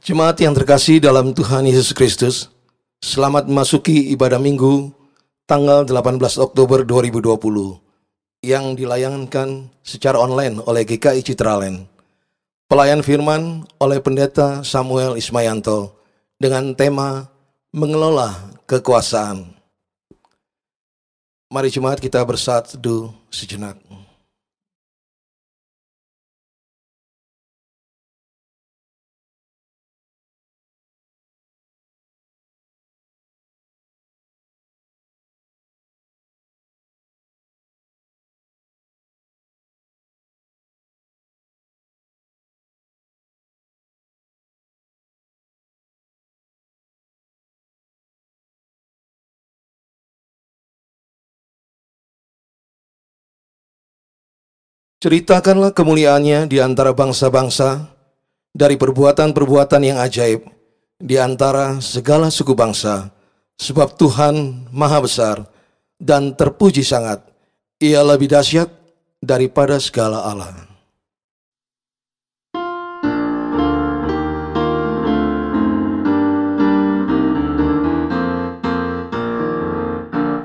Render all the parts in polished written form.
Jemaat yang terkasih dalam Tuhan Yesus Kristus, selamat memasuki ibadah Minggu tanggal 18 Oktober 2020 yang dilayangkan secara online oleh GKI Citraland. Pelayan firman oleh Pendeta Samuel Ismayanto dengan tema mengelola kekuasaan. Mari jemaat kita bersatu sejenak. Ceritakanlah kemuliaannya di antara bangsa-bangsa, dari perbuatan-perbuatan yang ajaib di antara segala suku bangsa, sebab Tuhan Maha Besar dan terpuji sangat. Ia lebih dahsyat daripada segala Allah.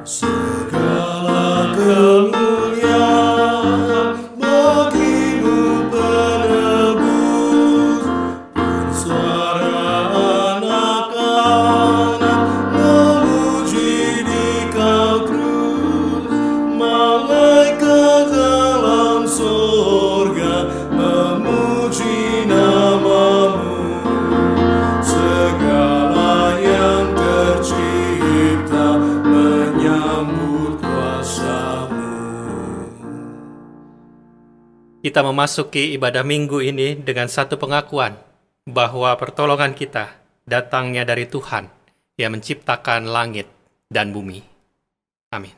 Segala kemuliaan bagimu penebus, bersuara anak-anak memuji di kau terus. Malaikat dalam surga memuji namamu, segala yang tercipta menyambut kuasa-Mu. Kita memasuki ibadah minggu ini dengan satu pengakuan bahwa pertolongan kita datangnya dari Tuhan yang menciptakan langit dan bumi. Amin.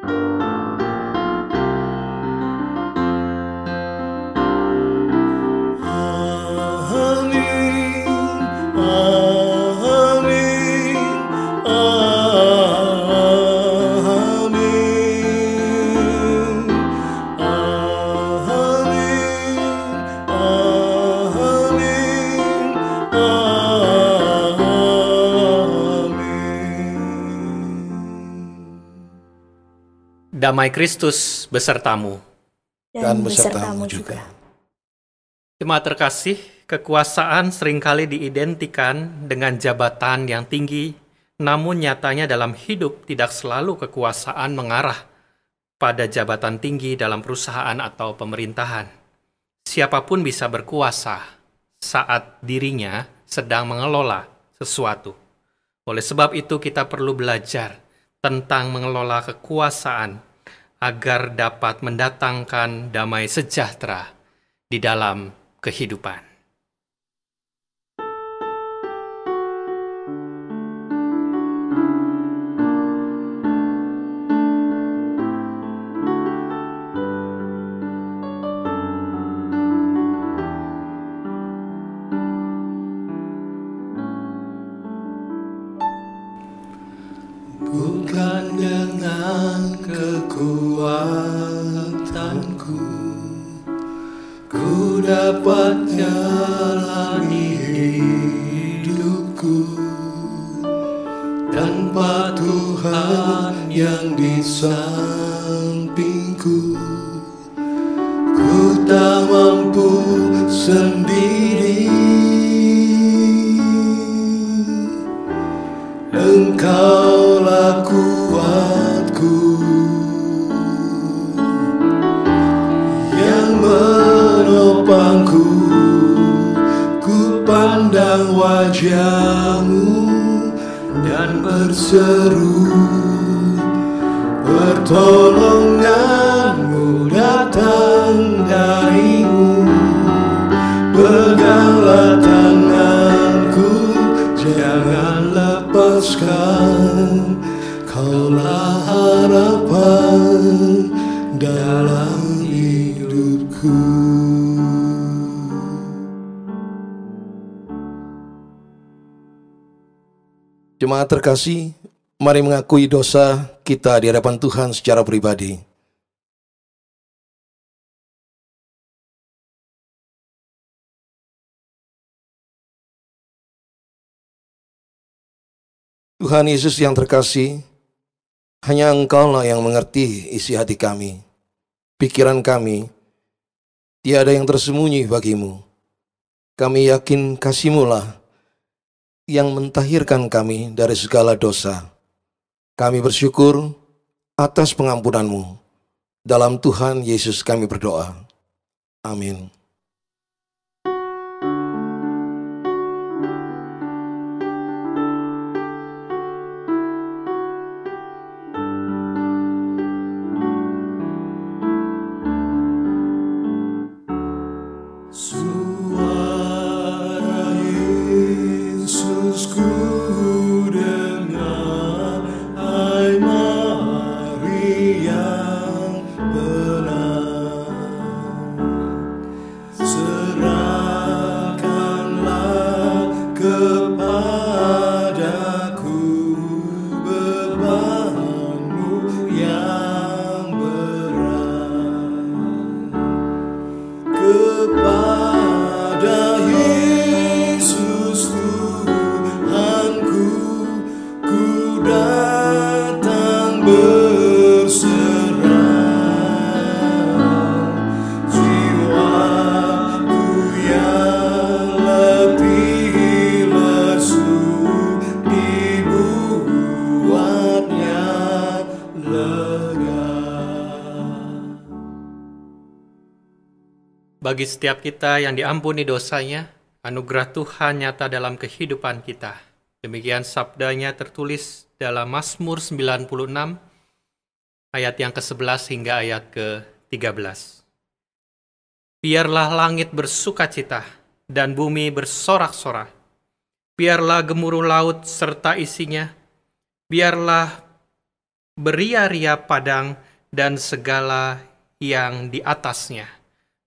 Amin, amin, amin, amin, amin. Damai Kristus besertamu. Dan besertamu juga. Jemaat terkasih, kekuasaan seringkali diidentikan dengan jabatan yang tinggi, namun nyatanya dalam hidup tidak selalu kekuasaan mengarah pada jabatan tinggi dalam perusahaan atau pemerintahan. Siapapun bisa berkuasa saat dirinya sedang mengelola sesuatu. Oleh sebab itu kita perlu belajar tentang mengelola kekuasaan agar dapat mendatangkan damai sejahtera di dalam kehidupan. Bukan dengan kekuatanku ku dapat jalani hidupku, tanpa Tuhan yang di sampingku ku tak mampu sendiri. Engkaulah kuatku yang menopangku, ku pandang wajah-Mu dan berseru, pertolongan-Mu datang dari-Mu. Peganglah tanganku, jangan lepaskan, Kaulah harapan dalam hidupku. Jemaat terkasih, mari mengakui dosa kita di hadapan Tuhan secara pribadi. Tuhan Yesus yang terkasih, hanya Engkau-Lah yang mengerti isi hati kami, pikiran kami, tiada yang tersembunyi bagimu. Kami yakin kasih-Mu lah yang mentahirkan kami dari segala dosa. Kami bersyukur atas pengampunan-Mu. Dalam Tuhan Yesus kami berdoa. Amin. Suara Yesus ku dengar, hai mari yang benar. Serahkanlah kepadaku bebanmu yang berat. Kepada Yesus Tuhanku, ku datang berserah. Jiwaku yang letih lesu, dibuatnya lega. Bagi setiap kita yang diampuni dosanya, anugerah Tuhan nyata dalam kehidupan kita. Demikian sabdanya tertulis dalam Mazmur 96, ayat yang ke-11 hingga ayat ke-13. Biarlah langit bersukacita dan bumi bersorak-sorak. Biarlah gemuruh laut serta isinya. Biarlah beria-ria padang dan segala yang di atasnya.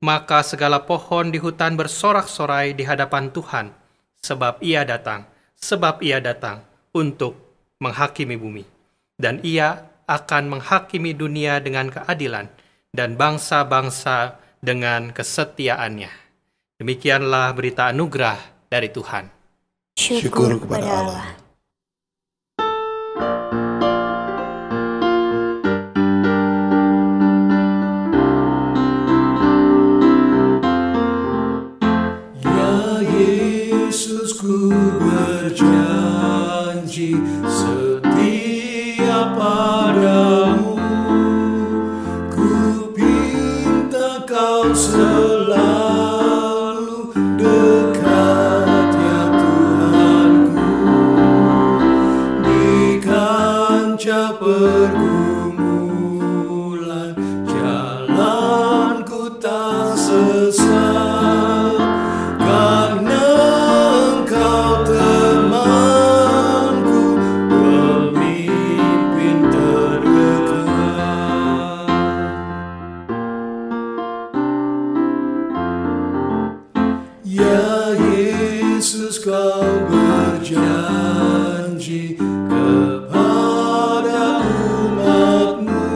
Maka segala pohon di hutan bersorak-sorai di hadapan Tuhan, sebab Ia datang untuk menghakimi bumi. Dan Ia akan menghakimi dunia dengan keadilan, dan bangsa-bangsa dengan kesetiaannya. Demikianlah berita anugerah dari Tuhan. Syukur kepada Allah. Yesusku berjanji setia padamu, ku pinta kau selalu dekat ya Tuhanku, di kancah pergumulan jalanku tak sesat. Karena Engkau temanku, pemimpin terdekat. Ya Yesus, Kau berjanji kepada umat-Mu,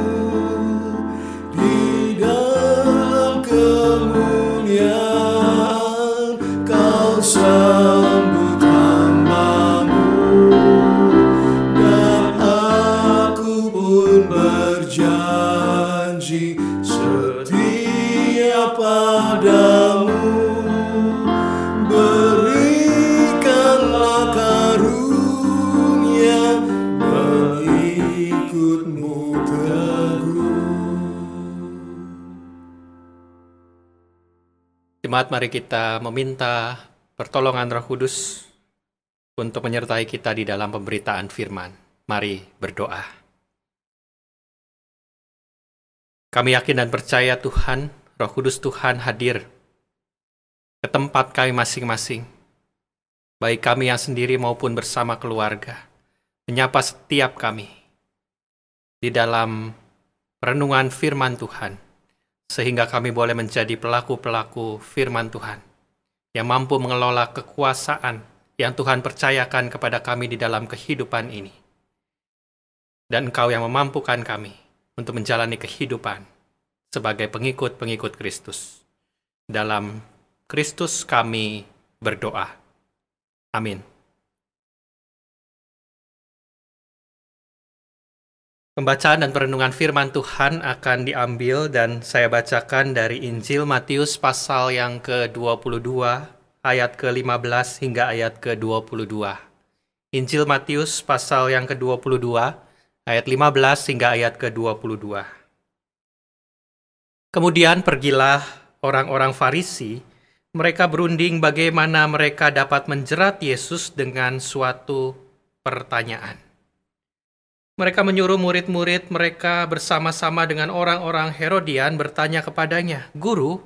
di dalam kemuliaan Kau sambut hamba-Mu, dan aku pun berjanji setia padamu. Berikanlah karunia mengikut-Mu teguh. Jemaat, mari kita meminta pertolongan Roh Kudus untuk menyertai kita di dalam pemberitaan firman. Mari berdoa. Kami yakin dan percaya Tuhan, Roh Kudus Tuhan hadir ke tempat kami masing-masing, baik kami yang sendiri maupun bersama keluarga, menyapa setiap kami di dalam renungan firman Tuhan, sehingga kami boleh menjadi pelaku-pelaku firman Tuhan, yang mampu mengelola kekuasaan yang Tuhan percayakan kepada kami di dalam kehidupan ini. Dan Engkau yang memampukan kami untuk menjalani kehidupan sebagai pengikut-pengikut Kristus. Dalam Kristus kami berdoa. Amin. Pembacaan dan perenungan firman Tuhan akan diambil dan saya bacakan dari Injil Matius pasal yang ke-22, ayat ke-15 hingga ayat ke-22. Injil Matius pasal yang ke-22, ayat 15 hingga ayat ke-22. Kemudian pergilah orang-orang Farisi, mereka berunding bagaimana mereka dapat menjerat Yesus dengan suatu pertanyaan. Mereka menyuruh murid-murid mereka bersama-sama dengan orang-orang Herodian bertanya kepadanya, "Guru,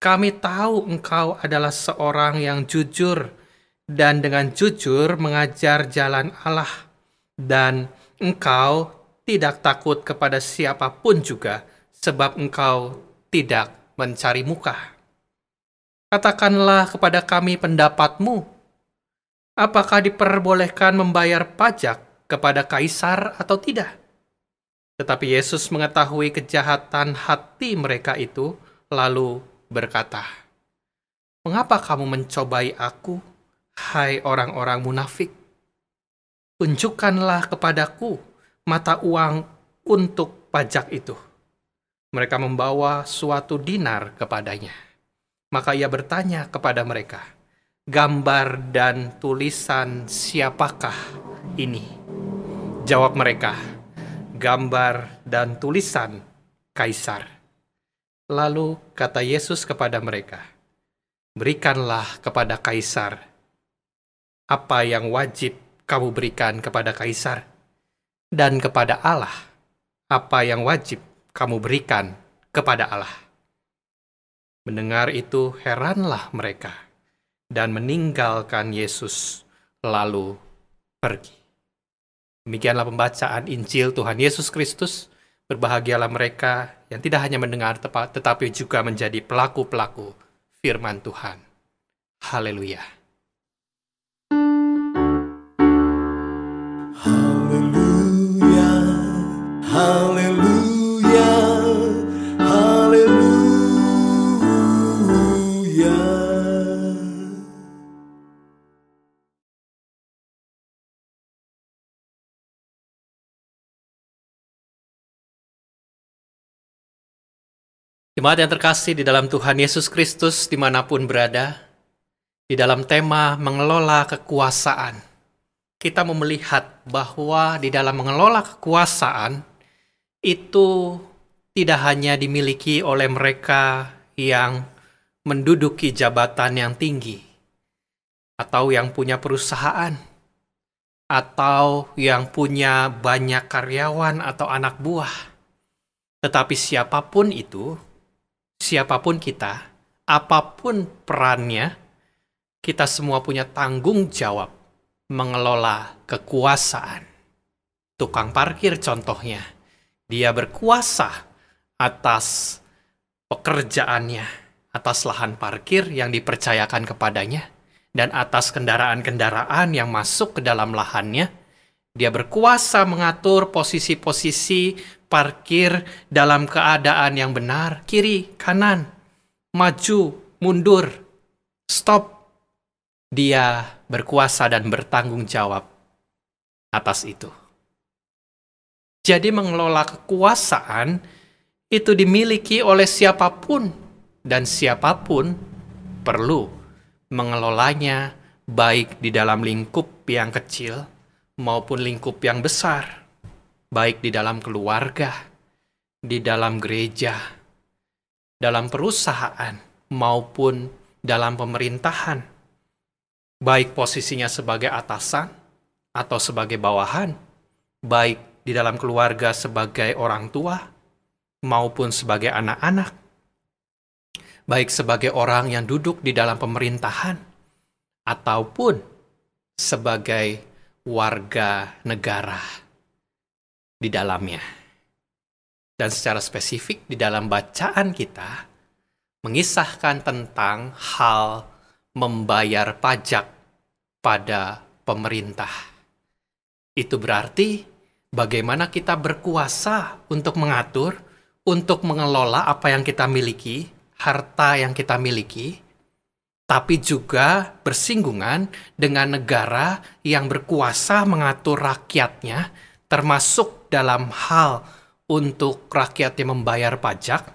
kami tahu engkau adalah seorang yang jujur dan dengan jujur mengajar jalan Allah, dan engkau tidak takut kepada siapapun juga, sebab engkau tidak mencari muka. Katakanlah kepada kami pendapatmu, apakah diperbolehkan membayar pajak kepada kaisar atau tidak?" Tetapi Yesus mengetahui kejahatan hati mereka itu, lalu berkata, "Mengapa kamu mencobai aku, hai orang-orang munafik? Tunjukkanlah kepadaku mata uang untuk pajak itu." Mereka membawa suatu dinar kepadanya. Maka ia bertanya kepada mereka, "Gambar dan tulisan siapakah ini?" Jawab mereka, "Gambar dan tulisan Kaisar." Lalu kata Yesus kepada mereka, "Berikanlah kepada Kaisar apa yang wajib kamu berikan kepada Kaisar, dan kepada Allah apa yang wajib kamu berikan kepada Allah." Mendengar itu heranlah mereka dan meninggalkan Yesus lalu pergi. Demikianlah pembacaan Injil Tuhan Yesus Kristus. Berbahagialah mereka yang tidak hanya mendengar tetapi juga menjadi pelaku-pelaku firman Tuhan. Haleluya. Haleluya, haleluya, haleluya. Jemaat yang terkasih di dalam Tuhan Yesus Kristus dimanapun berada, di dalam tema mengelola kekuasaan, kita mau melihat bahwa di dalam mengelola kekuasaan itu tidak hanya dimiliki oleh mereka yang menduduki jabatan yang tinggi, atau yang punya perusahaan, atau yang punya banyak karyawan atau anak buah. Tetapi siapapun itu, siapapun kita, apapun perannya, kita semua punya tanggung jawab mengelola kekuasaan. Tukang parkir contohnya, dia berkuasa atas pekerjaannya, atas lahan parkir yang dipercayakan kepadanya, dan atas kendaraan-kendaraan yang masuk ke dalam lahannya. Dia berkuasa mengatur posisi-posisi parkir dalam keadaan yang benar, kiri, kanan, maju, mundur, stop. Dia berkuasa dan bertanggung jawab atas itu. Jadi mengelola kekuasaan itu dimiliki oleh siapapun, dan siapapun perlu mengelolanya baik di dalam lingkup yang kecil maupun lingkup yang besar, baik di dalam keluarga, di dalam gereja, dalam perusahaan, maupun dalam pemerintahan, baik posisinya sebagai atasan atau sebagai bawahan, baik di dalam keluarga sebagai orang tua, maupun sebagai anak-anak, baik sebagai orang yang duduk di dalam pemerintahan, ataupun sebagai warga negara di dalamnya. Dan secara spesifik di dalam bacaan kita mengisahkan tentang hal membayar pajak pada pemerintah. Itu berarti bagaimana kita berkuasa untuk mengatur, untuk mengelola apa yang kita miliki, harta yang kita miliki, tapi juga bersinggungan dengan negara yang berkuasa mengatur rakyatnya, termasuk dalam hal untuk rakyatnya membayar pajak,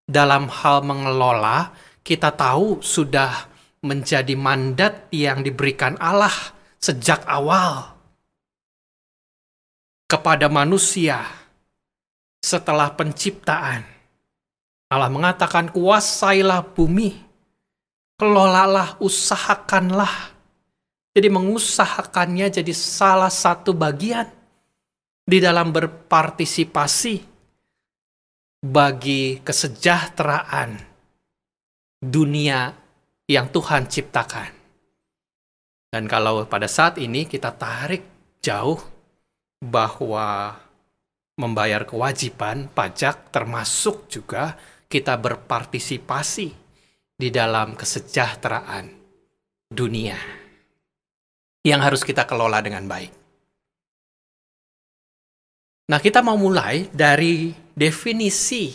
dalam hal mengelola, kita tahu sudah menjadi mandat yang diberikan Allah sejak awal kepada manusia setelah penciptaan. Allah mengatakan, kuasailah bumi, kelolalah, usahakanlah. Jadi mengusahakannya jadi salah satu bagian di dalam berpartisipasi bagi kesejahteraan dunia yang Tuhan ciptakan. Dan kalau pada saat ini kita tarik jauh bahwa membayar kewajiban pajak termasuk juga kita berpartisipasi di dalam kesejahteraan dunia yang harus kita kelola dengan baik. Nah, kita mau mulai dari definisi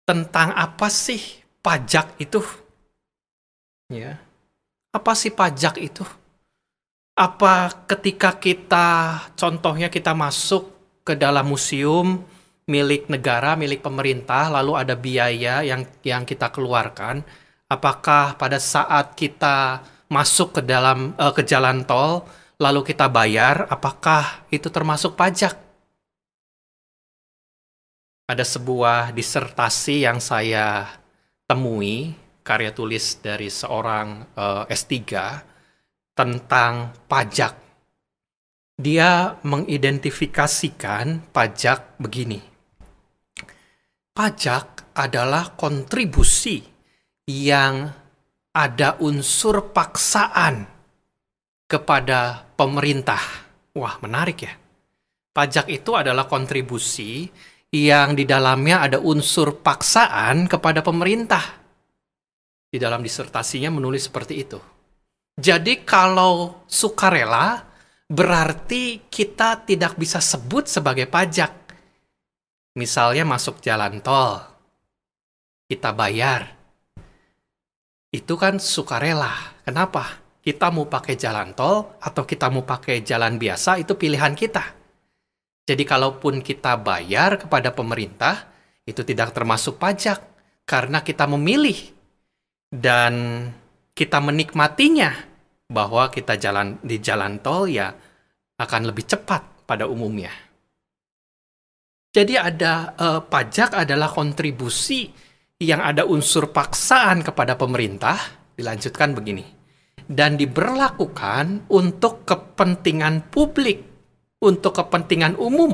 tentang apa sih pajak itu. Ya. Apa sih pajak itu? Apa ketika contohnya kita masuk ke dalam museum milik negara, milik pemerintah, lalu ada biaya yang kita keluarkan, apakah pada saat kita masuk ke jalan tol, lalu kita bayar, apakah itu termasuk pajak? Ada sebuah disertasi yang saya temui, karya tulis dari seorang S3 tentang pajak. Dia mengidentifikasikan pajak begini. Pajak adalah kontribusi yang ada unsur paksaan kepada pemerintah. Wah, menarik ya. Pajak itu adalah kontribusi yang di dalamnya ada unsur paksaan kepada pemerintah. Di dalam disertasinya menulis seperti itu. Jadi kalau sukarela, berarti kita tidak bisa sebut sebagai pajak. Misalnya masuk jalan tol, kita bayar. Itu kan sukarela. Kenapa? Kita mau pakai jalan tol atau kita mau pakai jalan biasa, itu pilihan kita. Jadi kalaupun kita bayar kepada pemerintah, itu tidak termasuk pajak. Karena kita memilih dan kita menikmatinya bahwa kita di jalan tol ya akan lebih cepat pada umumnya. Jadi pajak adalah kontribusi yang ada unsur paksaan kepada pemerintah, dilanjutkan begini, dan diberlakukan untuk kepentingan publik, untuk kepentingan umum,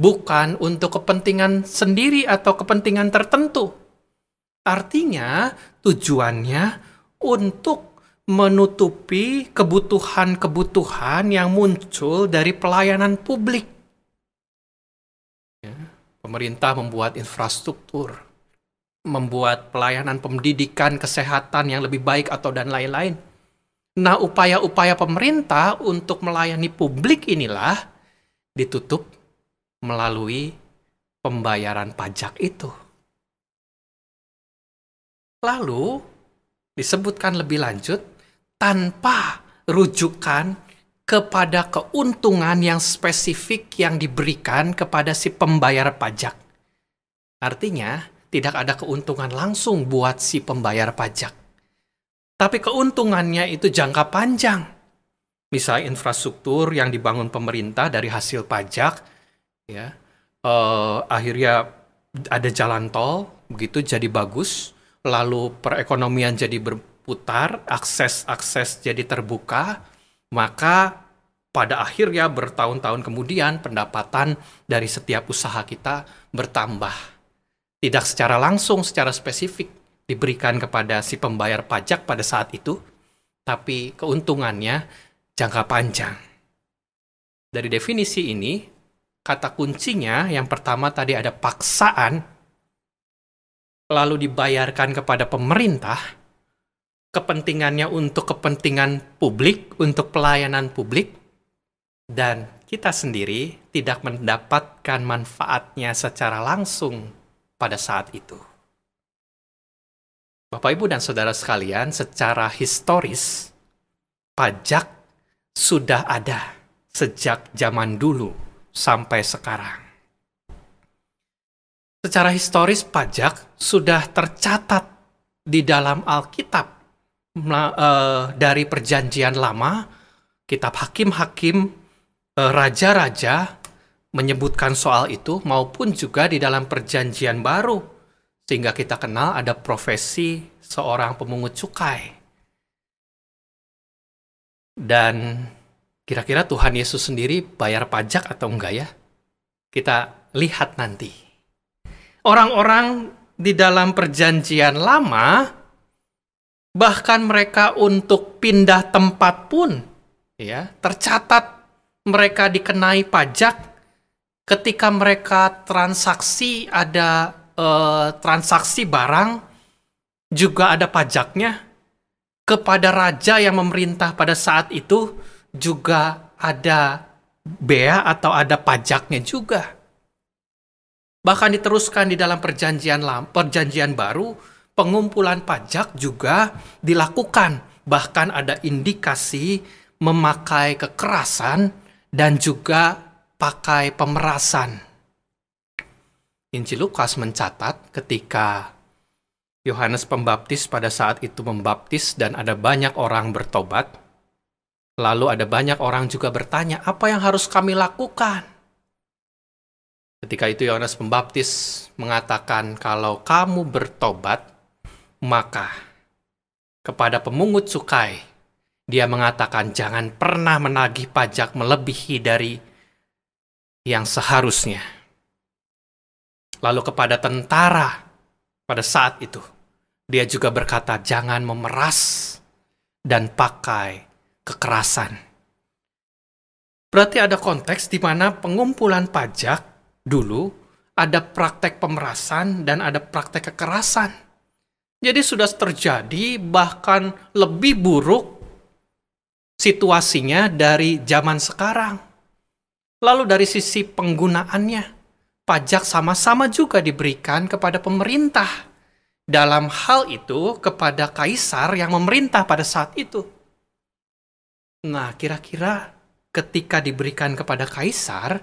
bukan untuk kepentingan sendiri atau kepentingan tertentu. Artinya, tujuannya untuk menutupi kebutuhan-kebutuhan yang muncul dari pelayanan publik. Ya, pemerintah membuat infrastruktur, membuat pelayanan pendidikan, kesehatan yang lebih baik dan lain-lain. Nah, upaya-upaya pemerintah untuk melayani publik inilah ditutup melalui pembayaran pajak itu. Lalu, disebutkan lebih lanjut, tanpa rujukan kepada keuntungan yang spesifik yang diberikan kepada si pembayar pajak. Artinya, tidak ada keuntungan langsung buat si pembayar pajak. Tapi keuntungannya itu jangka panjang. Misalnya infrastruktur yang dibangun pemerintah dari hasil pajak, ya, akhirnya ada jalan tol, begitu jadi bagus, lalu perekonomian jadi berputar, akses jadi terbuka, maka pada akhirnya bertahun-tahun kemudian pendapatan dari setiap usaha kita bertambah. Tidak secara langsung, secara spesifik diberikan kepada si pembayar pajak pada saat itu, tapi keuntungannya jangka panjang. Dari definisi ini, kata kuncinya yang pertama tadi ada paksaan, lalu dibayarkan kepada pemerintah, kepentingannya untuk kepentingan publik, untuk pelayanan publik, dan kita sendiri tidak mendapatkan manfaatnya secara langsung pada saat itu. Bapak, Ibu, dan Saudara sekalian, secara historis, pajak sudah ada sejak zaman dulu, sampai sekarang. Secara historis pajak sudah tercatat di dalam Alkitab dari Perjanjian Lama, kitab Hakim-Hakim, Raja-Raja menyebutkan soal itu, maupun juga di dalam Perjanjian Baru, sehingga kita kenal ada profesi seorang pemungut cukai. Dan kira-kira Tuhan Yesus sendiri bayar pajak atau enggak ya? Kita lihat nanti. Orang-orang di dalam Perjanjian Lama, bahkan mereka untuk pindah tempat pun, ya, tercatat mereka dikenai pajak ketika mereka transaksi, ada transaksi barang, juga ada pajaknya. Kepada raja yang memerintah pada saat itu juga ada bea atau ada pajaknya juga. Bahkan diteruskan di dalam Perjanjian Baru, pengumpulan pajak juga dilakukan. Bahkan ada indikasi memakai kekerasan dan juga pakai pemerasan. Injil Lukas mencatat ketika Yohanes Pembaptis pada saat itu membaptis dan ada banyak orang bertobat, lalu ada banyak orang juga bertanya, apa yang harus kami lakukan? Ketika itu Yohanes Pembaptis mengatakan, kalau kamu bertobat, maka kepada pemungut cukai, dia mengatakan jangan pernah menagih pajak melebihi dari yang seharusnya. Lalu kepada tentara pada saat itu, dia juga berkata jangan memeras dan pakai kekerasan. Berarti ada konteks di mana pengumpulan pajak dulu ada praktek pemerasan dan ada praktek kekerasan. Jadi sudah terjadi, bahkan lebih buruk situasinya dari zaman sekarang. Lalu dari sisi penggunaannya, pajak sama-sama juga diberikan kepada pemerintah. Dalam hal itu kepada kaisar yang memerintah pada saat itu. Nah, kira-kira ketika diberikan kepada kaisar,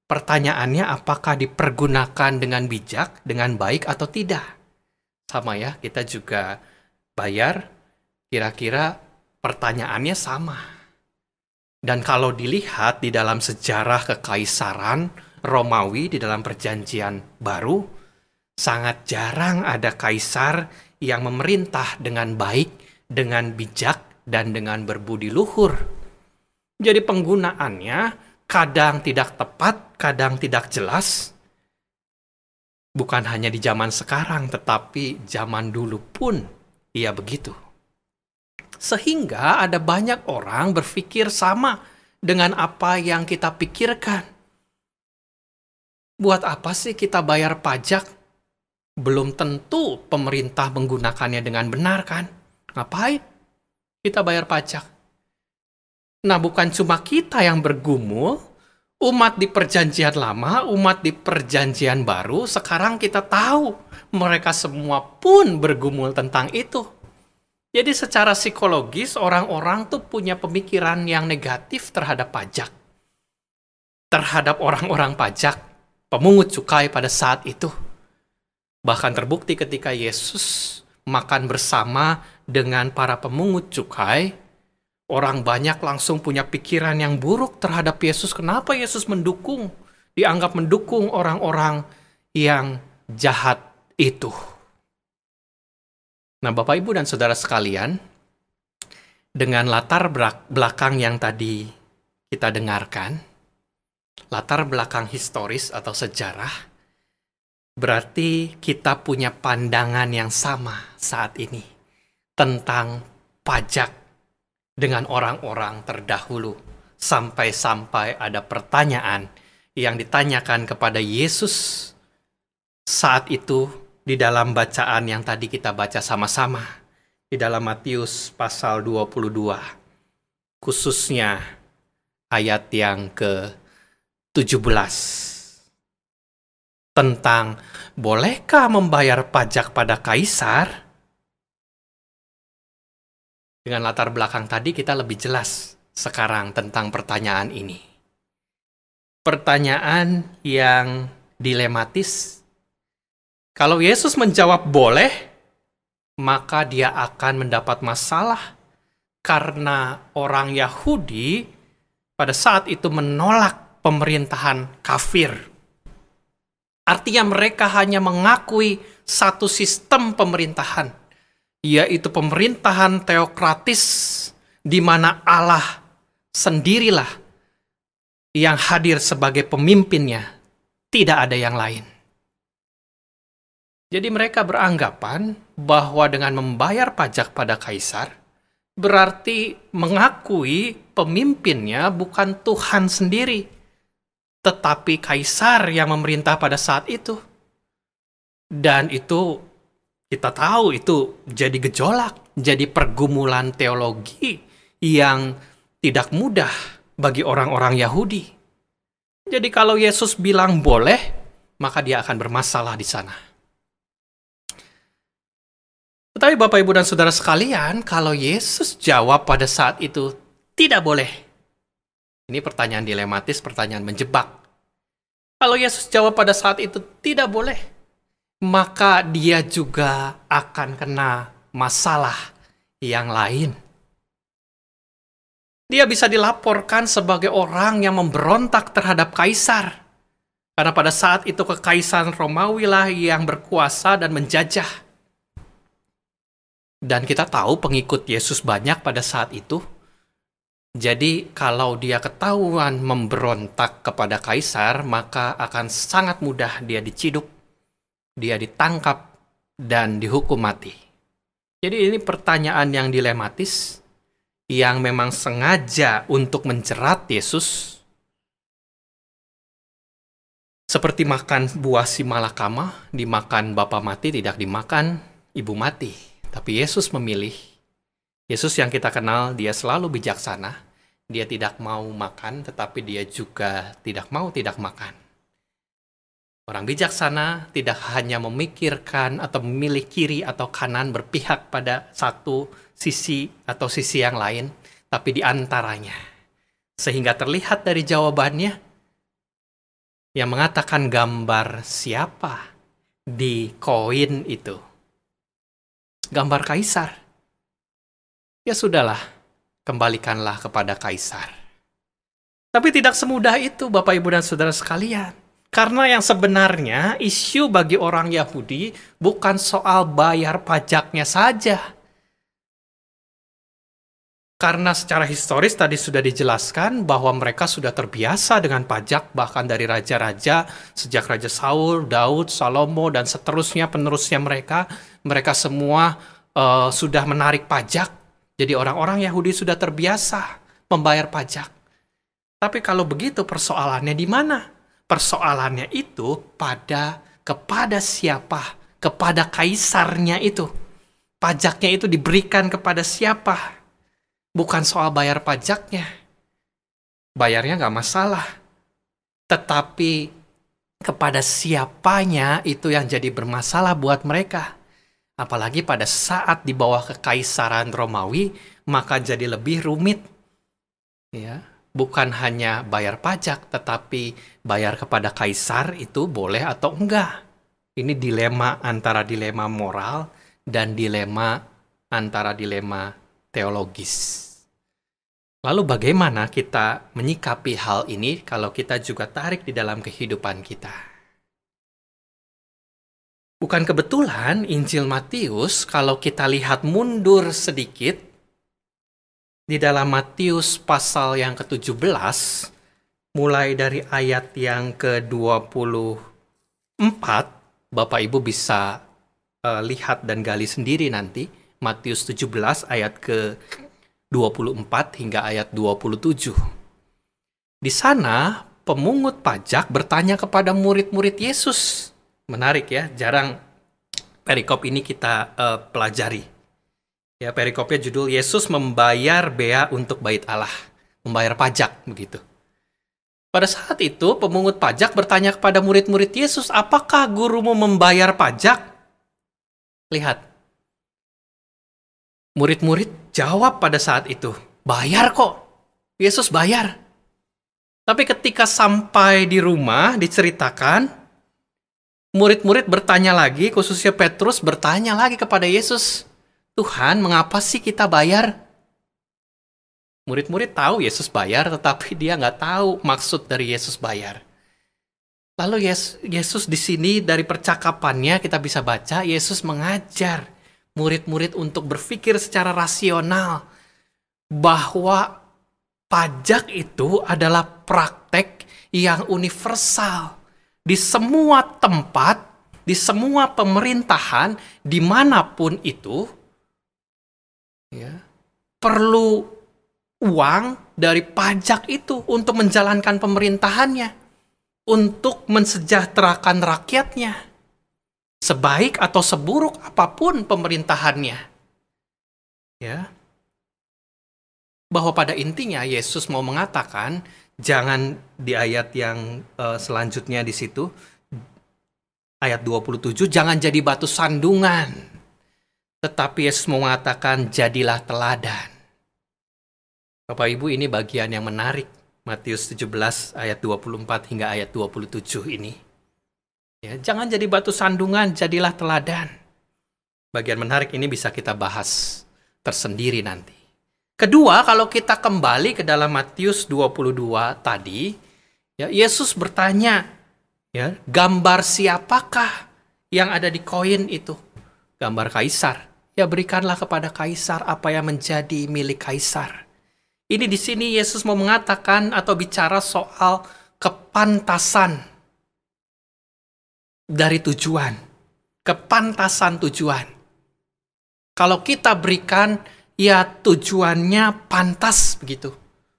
pertanyaannya apakah dipergunakan dengan bijak, dengan baik atau tidak? Sama ya, kita juga bayar, kira-kira pertanyaannya sama. Dan kalau dilihat di dalam sejarah kekaisaran Romawi di dalam Perjanjian Baru, sangat jarang ada kaisar yang memerintah dengan baik, dengan bijak, dan dengan berbudi luhur. Jadi penggunaannya kadang tidak tepat, kadang tidak jelas. Bukan hanya di zaman sekarang, tetapi zaman dulu pun ia begitu. Sehingga ada banyak orang berpikir sama dengan apa yang kita pikirkan. Buat apa sih kita bayar pajak? Belum tentu pemerintah menggunakannya dengan benar kan? Ngapain kita bayar pajak? Nah, bukan cuma kita yang bergumul, umat di Perjanjian Lama, umat di Perjanjian Baru, sekarang kita tahu mereka semua pun bergumul tentang itu. Jadi secara psikologis orang-orang tuh punya pemikiran yang negatif terhadap pajak. Terhadap orang-orang pajak, pemungut cukai pada saat itu. Bahkan terbukti ketika Yesus makan bersama dengan para pemungut cukai, orang banyak langsung punya pikiran yang buruk terhadap Yesus. Kenapa Yesus dianggap mendukung orang-orang yang jahat itu? Nah, Bapak, Ibu, dan Saudara sekalian, dengan latar belakang yang tadi kita dengarkan, latar belakang historis atau sejarah, berarti kita punya pandangan yang sama saat ini tentang pajak dengan orang-orang terdahulu. Sampai-sampai ada pertanyaan yang ditanyakan kepada Yesus saat itu di dalam bacaan yang tadi kita baca sama-sama. Di dalam Matius pasal 22. Khususnya ayat yang ke-17. Tentang bolehkah membayar pajak pada kaisar? Dengan latar belakang tadi kita lebih jelas sekarang tentang pertanyaan ini. pertanyaan yang dilematis. Kalau Yesus menjawab boleh, maka dia akan mendapat masalah karena orang Yahudi pada saat itu menolak pemerintahan kafir. Artinya mereka hanya mengakui satu sistem pemerintahan, yaitu pemerintahan teokratis di mana Allah sendirilah yang hadir sebagai pemimpinnya, tidak ada yang lain. Jadi mereka beranggapan bahwa dengan membayar pajak pada kaisar, berarti mengakui pemimpinnya bukan Tuhan sendiri, tetapi kaisar yang memerintah pada saat itu. Dan itu, kita tahu itu jadi gejolak, jadi pergumulan teologi yang tidak mudah bagi orang-orang Yahudi. Jadi kalau Yesus bilang boleh, maka dia akan bermasalah di sana. Tetapi Bapak, Ibu, dan Saudara sekalian, kalau Yesus jawab pada saat itu tidak boleh. Ini pertanyaan dilematis, pertanyaan menjebak. Kalau Yesus jawab pada saat itu tidak boleh, maka dia juga akan kena masalah yang lain. Dia bisa dilaporkan sebagai orang yang memberontak terhadap kaisar. Karena pada saat itu kekaisaran Romawi lah yang berkuasa dan menjajah. Dan kita tahu pengikut Yesus banyak pada saat itu. Jadi kalau dia ketahuan memberontak kepada kaisar, maka akan sangat mudah dia diciduk, dia ditangkap, dan dihukum mati. Jadi ini pertanyaan yang dilematis, yang memang sengaja untuk menjerat Yesus. Seperti makan buah si malakama, dimakan bapa mati, tidak dimakan ibu mati. Tapi Yesus memilih. Yesus yang kita kenal, dia selalu bijaksana. Dia tidak mau makan, tetapi dia juga tidak mau tidak makan. Orang bijaksana tidak hanya memikirkan atau memilih kiri atau kanan berpihak pada satu sisi atau sisi yang lain, tapi di antaranya. Sehingga terlihat dari jawabannya yang mengatakan gambar siapa di koin itu. Gambar kaisar. Ya sudahlah, kembalikanlah kepada kaisar. Tapi tidak semudah itu, Bapak, Ibu, dan Saudara sekalian. Karena yang sebenarnya isu bagi orang Yahudi bukan soal bayar pajaknya saja. Karena secara historis tadi sudah dijelaskan bahwa mereka sudah terbiasa dengan pajak, bahkan dari raja-raja, sejak Raja Saul, Daud, Salomo, dan seterusnya penerusnya mereka semua sudah menarik pajak. Jadi orang-orang Yahudi sudah terbiasa membayar pajak. Tapi kalau begitu persoalannya di mana? Persoalannya itu kepada siapa? Kepada kaisarnya itu. Pajaknya itu diberikan kepada siapa? Bukan soal bayar pajaknya. Bayarnya nggak masalah. Tetapi kepada siapanya itu yang jadi bermasalah buat mereka. Apalagi pada saat di bawah kekaisaran Romawi, maka jadi lebih rumit. Ya, bukan hanya bayar pajak, tetapi bayar kepada kaisar itu boleh atau enggak. Ini dilema antara dilema moral dan dilema antara dilema teologis. Lalu bagaimana kita menyikapi hal ini kalau kita juga tarik di dalam kehidupan kita? Bukan kebetulan Injil Matius, kalau kita lihat mundur sedikit, di dalam Matius pasal yang ke-17, mulai dari ayat yang ke-24, Bapak Ibu bisa lihat dan gali sendiri nanti, Matius 17 ayat ke-24 hingga ayat 27. Di sana, pemungut pajak bertanya kepada murid-murid Yesus. Menarik ya, jarang perikop ini kita pelajari. Ya, perikopnya judul Yesus membayar bea untuk bait Allah. Membayar pajak, begitu. Pada saat itu, pemungut pajak bertanya kepada murid-murid Yesus, apakah gurumu membayar pajak? Lihat. Murid-murid jawab pada saat itu, bayar kok. Yesus bayar. Tapi ketika sampai di rumah diceritakan, murid-murid bertanya lagi, khususnya Petrus bertanya lagi kepada Yesus, Tuhan, mengapa sih kita bayar? Murid-murid tahu Yesus bayar, tetapi dia nggak tahu maksud dari Yesus bayar. Lalu Yesus di sini dari percakapannya kita bisa baca, Yesus mengajar murid-murid untuk berpikir secara rasional bahwa pajak itu adalah praktek yang universal. Di semua tempat, di semua pemerintahan, dimanapun itu, ya, perlu uang dari pajak itu untuk menjalankan pemerintahannya, untuk mensejahterakan rakyatnya, sebaik atau seburuk apapun pemerintahannya. Ya. Bahwa pada intinya Yesus mau mengatakan, jangan di ayat yang selanjutnya di situ, ayat 27, jangan jadi batu sandungan. Tetapi Yesus mau mengatakan, jadilah teladan. Bapak Ibu, ini bagian yang menarik. Matius 17 ayat 24 hingga ayat 27 ini. Ya, jangan jadi batu sandungan, jadilah teladan. Bagian menarik ini bisa kita bahas tersendiri nanti. Kedua, kalau kita kembali ke dalam Matius 22 tadi, ya, Yesus bertanya, ya, gambar siapakah yang ada di koin itu? Gambar kaisar. Ya, berikanlah kepada kaisar apa yang menjadi milik kaisar. Ini di sini Yesus mau mengatakan atau bicara soal kepantasan dari tujuan. Kepantasan tujuan. Kalau kita berikan, ya tujuannya pantas begitu.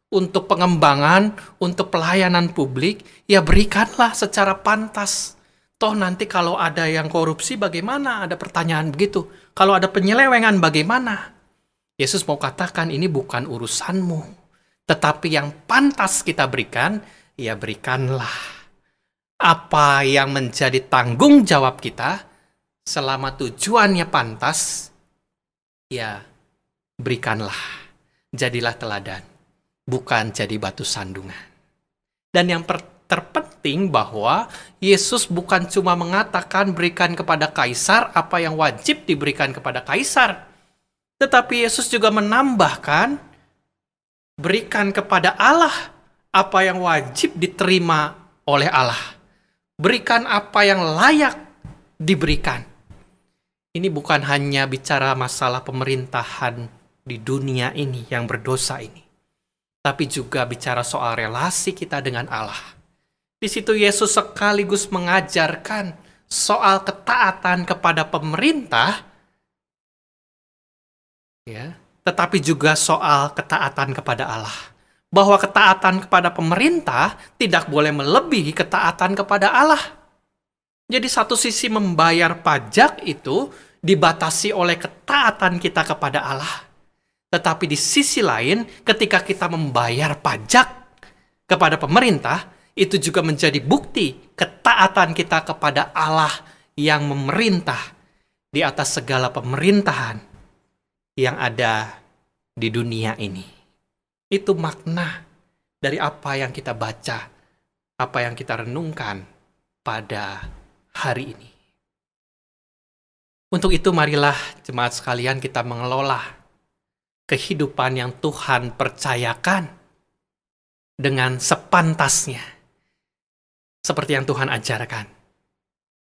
Untuk pengembangan, untuk pelayanan publik, ya berikanlah secara pantas. Toh nanti kalau ada yang korupsi bagaimana? Ada pertanyaan begitu. Kalau ada penyelewengan bagaimana? Yesus mau katakan ini bukan urusanmu. Tetapi yang pantas kita berikan, ya berikanlah. Apa yang menjadi tanggung jawab kita, selama tujuannya pantas, ya berikanlah. Jadilah teladan, bukan jadi batu sandungan. Dan yang terpenting bahwa Yesus bukan cuma mengatakan berikan kepada kaisar apa yang wajib diberikan kepada kaisar. Tetapi Yesus juga menambahkan, berikan kepada Allah apa yang wajib diterima oleh Allah. Berikan apa yang layak diberikan. Ini bukan hanya bicara masalah pemerintahan di dunia ini yang berdosa ini. Tapi juga bicara soal relasi kita dengan Allah. Di situ Yesus sekaligus mengajarkan soal ketaatan kepada pemerintah, ya, tetapi juga soal ketaatan kepada Allah. Bahwa ketaatan kepada pemerintah tidak boleh melebihi ketaatan kepada Allah. Jadi satu sisi membayar pajak itu dibatasi oleh ketaatan kita kepada Allah. Tetapi di sisi lain, ketika kita membayar pajak kepada pemerintah, itu juga menjadi bukti ketaatan kita kepada Allah yang memerintah di atas segala pemerintahan yang ada di dunia ini. Itu makna dari apa yang kita baca, apa yang kita renungkan pada hari ini. Untuk itu marilah jemaat sekalian kita mengelola kehidupan yang Tuhan percayakan dengan sepantasnya. Seperti yang Tuhan ajarkan.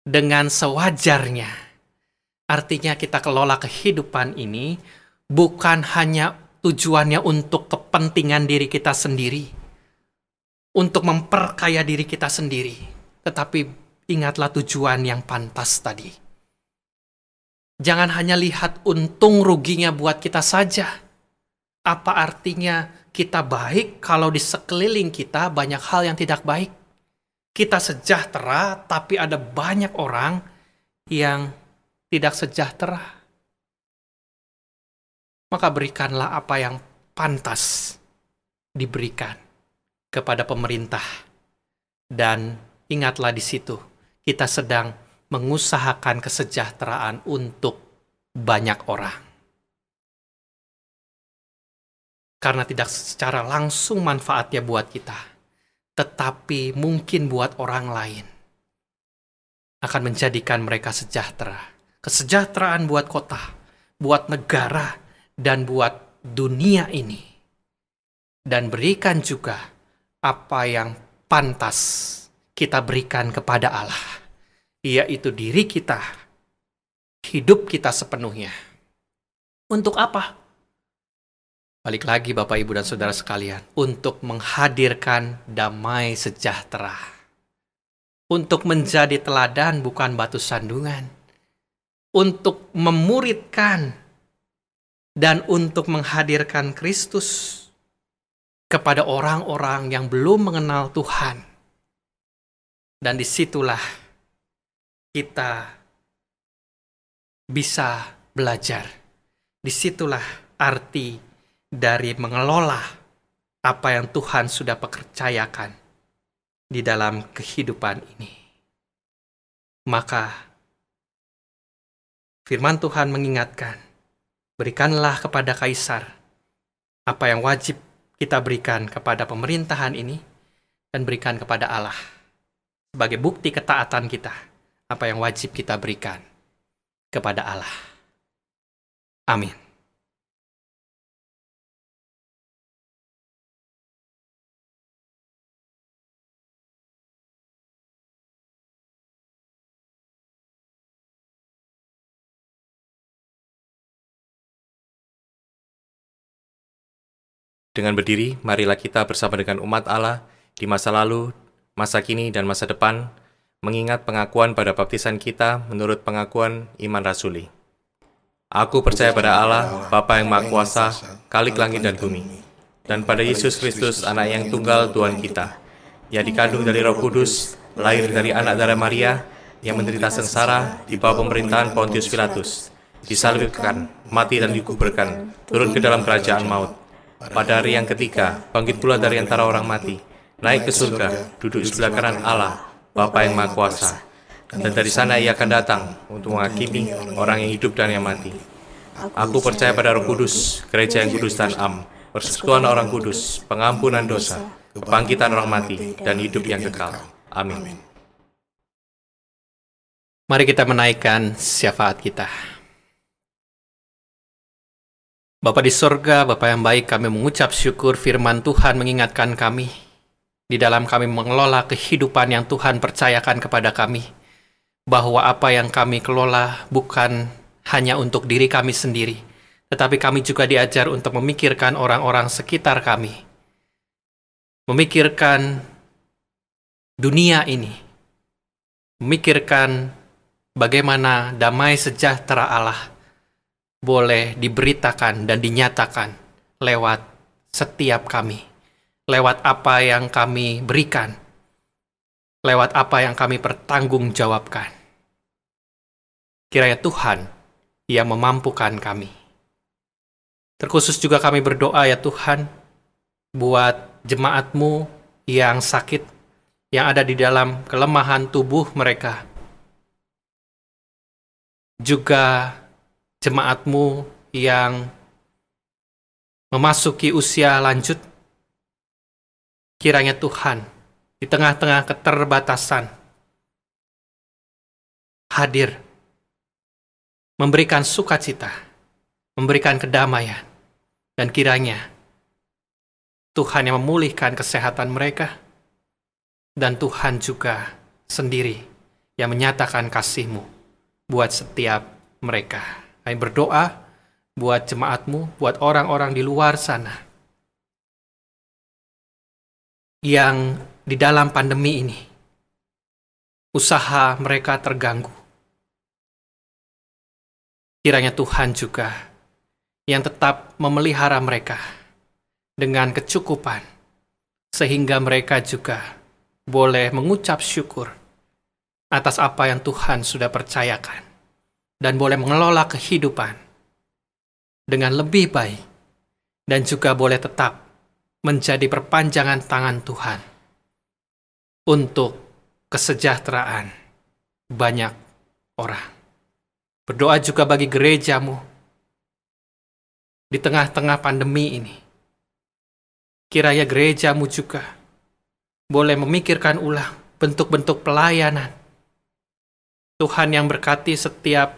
Dengan sewajarnya. Artinya kita kelola kehidupan ini bukan hanya tujuannya untuk kepentingan diri kita sendiri. Untuk memperkaya diri kita sendiri. Tetapi ingatlah tujuan yang pantas tadi. Jangan hanya lihat untung ruginya buat kita saja. Apa artinya kita baik kalau di sekeliling kita banyak hal yang tidak baik? Kita sejahtera, tapi ada banyak orang yang tidak sejahtera. Maka berikanlah apa yang pantas diberikan kepada pemerintah. Dan ingatlah di situ, kita sedang mengusahakan kesejahteraan untuk banyak orang. Karena tidak secara langsung manfaatnya buat kita. tetapi mungkin buat orang lain akan menjadikan mereka sejahtera. Kesejahteraan buat kota, buat negara, dan buat dunia ini. Dan berikan juga apa yang pantas kita berikan kepada Allah, yaitu diri kita, hidup kita sepenuhnya. Untuk apa? Balik lagi Bapak, Ibu, dan Saudara sekalian, untuk menghadirkan damai sejahtera. Untuk menjadi teladan bukan batu sandungan. Untuk memuridkan dan untuk menghadirkan Kristus kepada orang-orang yang belum mengenal Tuhan. Dan disitulah kita bisa belajar. Disitulah arti dari mengelola apa yang Tuhan sudah percayakan di dalam kehidupan ini. Maka firman Tuhan mengingatkan, berikanlah kepada Kaisar apa yang wajib kita berikan kepada pemerintahan ini, dan berikan kepada Allah sebagai bukti ketaatan kita apa yang wajib kita berikan kepada Allah. Amin. Dengan berdiri, marilah kita bersama dengan umat Allah di masa lalu, masa kini, dan masa depan, mengingat pengakuan pada baptisan kita menurut pengakuan iman rasuli. Aku percaya pada Allah, Bapa yang Maha Kuasa, Khalik langit dan bumi, dan pada Yesus Kristus, Anak yang tunggal Tuhan kita, yang dikandung dari Roh Kudus, lahir dari anak darah Maria, yang menderita sengsara di bawah pemerintahan Pontius Pilatus, disalibkan, mati dan dikuburkan, turun ke dalam kerajaan maut. Pada hari yang ketiga, bangkit pula dari antara orang mati, naik ke surga, duduk di sebelah kanan Allah, Bapa yang Maha Kuasa. Dan dari sana ia akan datang untuk menghakimi orang yang hidup dan yang mati. Aku percaya pada Roh Kudus, gereja yang kudus dan am, persekutuan orang kudus, pengampunan dosa, kebangkitan orang mati, dan hidup yang kekal. Amin. Mari kita menaikkan syafaat kita. Bapa di sorga, Bapa yang baik, kami mengucap syukur firman Tuhan mengingatkan kami di dalam kami mengelola kehidupan yang Tuhan percayakan kepada kami, bahwa apa yang kami kelola bukan hanya untuk diri kami sendiri, tetapi kami juga diajar untuk memikirkan orang-orang sekitar kami, memikirkan dunia ini, memikirkan bagaimana damai sejahtera Allah boleh diberitakan dan dinyatakan lewat setiap kami, lewat apa yang kami berikan, lewat apa yang kami pertanggungjawabkan. Kiranya Tuhan yang memampukan kami. Terkhusus juga kami berdoa ya Tuhan, buat jemaat-Mu yang sakit, yang ada di dalam kelemahan tubuh mereka. Juga jemaat-Mu yang memasuki usia lanjut, kiranya Tuhan di tengah-tengah keterbatasan hadir, memberikan sukacita, memberikan kedamaian, dan kiranya Tuhan yang memulihkan kesehatan mereka, dan Tuhan juga sendiri yang menyatakan kasih-Mu buat setiap mereka. Kami berdoa buat jemaat-Mu, buat orang-orang di luar sana yang di dalam pandemi ini usaha mereka terganggu. Kiranya Tuhan juga yang tetap memelihara mereka dengan kecukupan, sehingga mereka juga boleh mengucap syukur atas apa yang Tuhan sudah percayakan, dan boleh mengelola kehidupan dengan lebih baik, dan juga boleh tetap menjadi perpanjangan tangan Tuhan untuk kesejahteraan banyak orang. Berdoa juga bagi gereja-Mu di tengah-tengah pandemi ini. Kiranya gereja-Mu juga boleh memikirkan ulang bentuk-bentuk pelayanan. Tuhan yang berkati setiap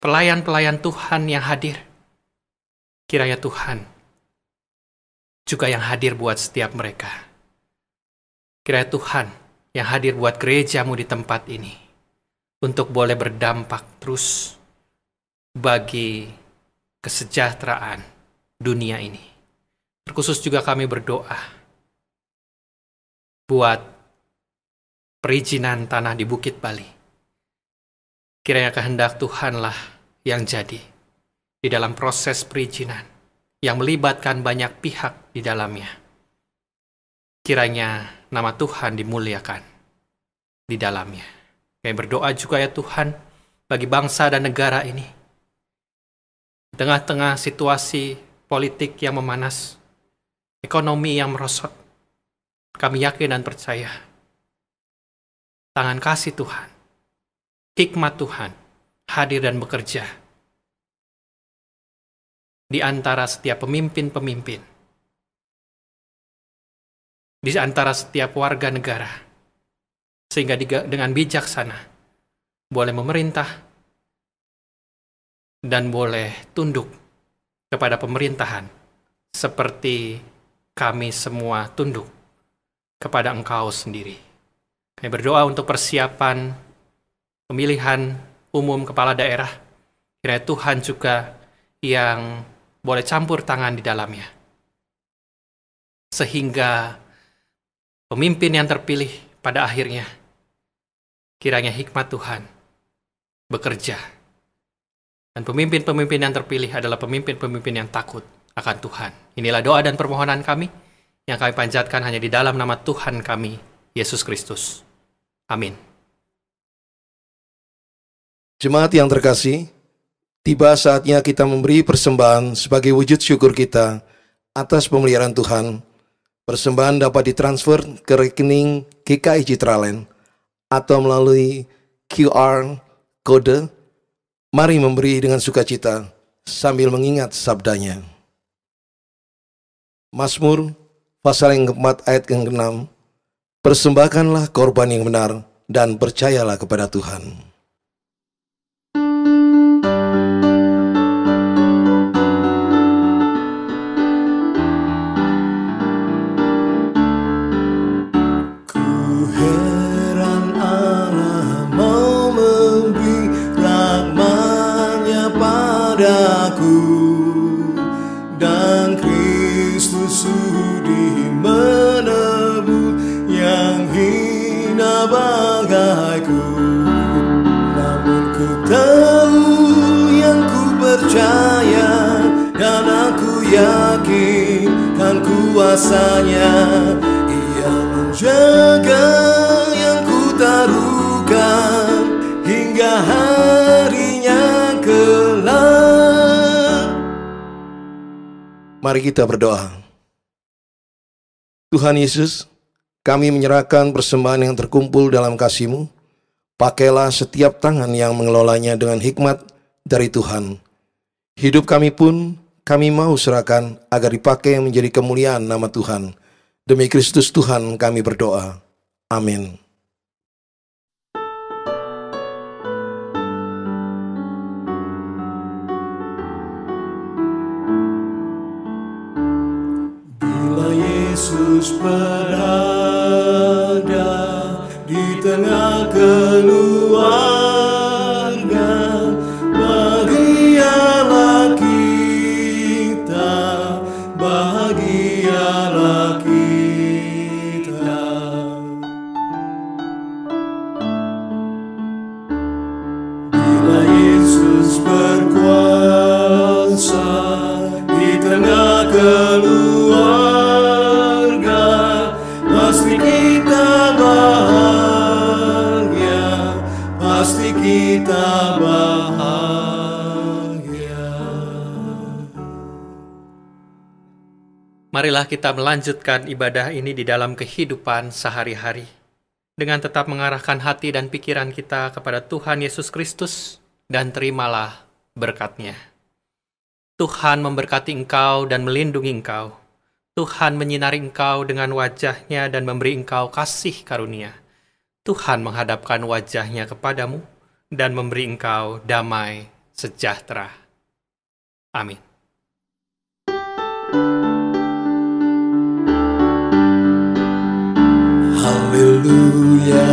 pelayan-pelayan Tuhan yang hadir. Kiranya Tuhan juga yang hadir buat setiap mereka. Kiranya Tuhan yang hadir buat gerejamu di tempat ini, untuk boleh berdampak terus bagi kesejahteraan dunia ini. Terkhusus juga kami berdoa buat perizinan tanah di Bukit Bali. Kiranya kehendak Tuhanlah yang jadi di dalam proses perizinan yang melibatkan banyak pihak di dalamnya. Kiranya nama Tuhan dimuliakan di dalamnya. Kami berdoa juga ya Tuhan bagi bangsa dan negara ini. Di tengah-tengah situasi politik yang memanas, ekonomi yang merosot, kami yakin dan percaya tangan kasih Tuhan, hikmat Tuhan hadir dan bekerja di antara setiap pemimpin-pemimpin, di antara setiap warga negara, sehingga dengan bijaksana boleh memerintah dan boleh tunduk kepada pemerintahan seperti kami semua tunduk kepada Engkau sendiri. Kami berdoa untuk persiapan pemilihan umum kepala daerah. Kiranya Tuhan juga yang boleh campur tangan di dalamnya, sehingga pemimpin yang terpilih pada akhirnya, kiranya hikmat Tuhan bekerja. Dan pemimpin-pemimpin yang terpilih adalah pemimpin-pemimpin yang takut akan Tuhan. Inilah doa dan permohonan kami yang kami panjatkan hanya di dalam nama Tuhan kami, Yesus Kristus. Amin. Jemaat yang terkasih, tiba saatnya kita memberi persembahan sebagai wujud syukur kita atas pemeliharaan Tuhan. Persembahan dapat ditransfer ke rekening GKI Citraland atau melalui QR kode. Mari memberi dengan sukacita sambil mengingat sabdanya. Mazmur pasal yang keempat ayat yang ke-6. Persembahkanlah korban yang benar dan percayalah kepada Tuhan. Dan Kristus sudi menebus yang hina bagaiku. Namun ku tahu yang ku percaya, dan aku yakin kan kuasanya. Ia menjaga yang ku taruhkan hingga harinya kelak. Mari kita berdoa. Tuhan Yesus, kami menyerahkan persembahan yang terkumpul dalam kasih-Mu. Pakailah setiap tangan yang mengelolanya dengan hikmat dari Tuhan. Hidup kami pun kami mau serahkan agar dipakai menjadi kemuliaan nama Tuhan. Demi Kristus Tuhan kami berdoa. Amin. Yesus berada di tengah keluarga, bahagialah kita, bahagialah kita. Bila Yesus berkuasa di tengah keluarga, pasti kita bahagia, pasti kita bahagia. Marilah kita melanjutkan ibadah ini di dalam kehidupan sehari-hari, dengan tetap mengarahkan hati dan pikiran kita kepada Tuhan Yesus Kristus, dan terimalah berkat-Nya. Tuhan memberkati engkau dan melindungi engkau. Tuhan menyinari engkau dengan wajah-Nya dan memberi engkau kasih karunia. Tuhan menghadapkan wajah-Nya kepadamu dan memberi engkau damai sejahtera. Amin. Haleluya,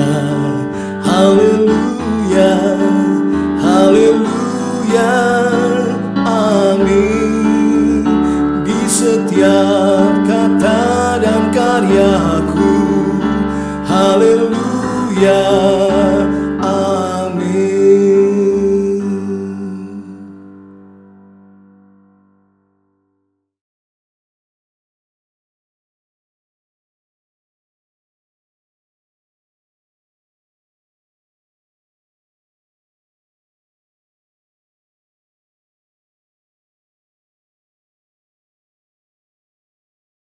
haleluya.